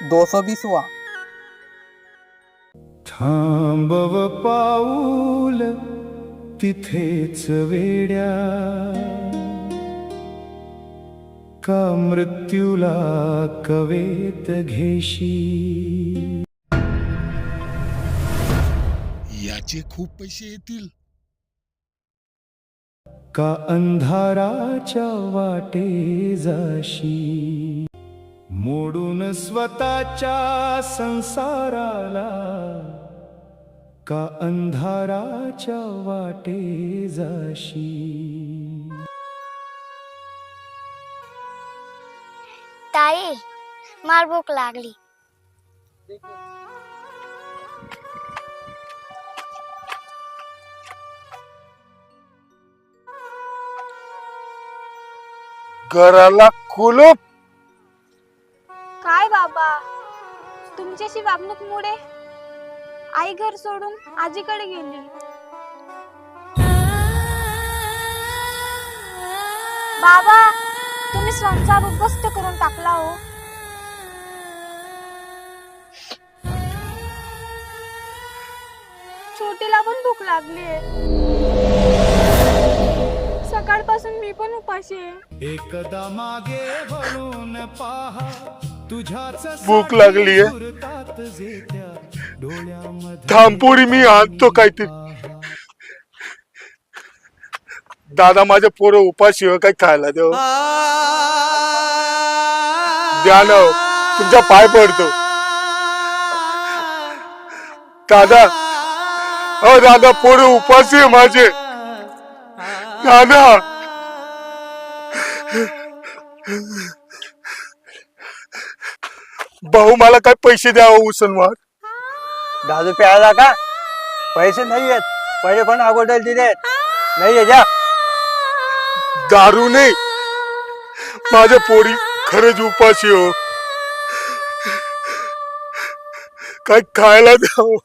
220वां. थांबव पाऊल तिथेच वेड्या, का मृत्यूला कवेत घेशी. याचे खूप पैसे येतील. का अंधाराच्या वाटे जाशी, मोडून स्वतःच्या संसाराला, का अंधाराच्या वाटे जाशी. ताई, मार भूक लागली. घराला कुलूप. काय बाबा, तुमच्याशी वागणूक मुळे आई घर सोडून आजीकडे गेली. बाबा, तुम्ही संसार उद्ध्वस्त करून टाकला हो. छोटीला पण भूक लागलीये. सकाळपासून मी पण उपाशी आहे. एकदा मागे वळून पहा, तुझ्याच भूक लागलीये. थांबपोरी मी आणतो काहीतरी. दादा, माझ्या पोरं उपाशी काही खायला देव द्या ना, तुमच्या पाय पडतो दादा. हो दादा, पोरं उपाशी आहे माझे दादा. भाऊ, मला काय पैसे द्यावं उसनवार. दारू प्यायला का? पैसे नाही आहेत. पहिले पण अगोदर दिले नाही द्या. दारू नाही, माझ्या पोरी खरंच उपाशी हो. काय खायला द्यावं.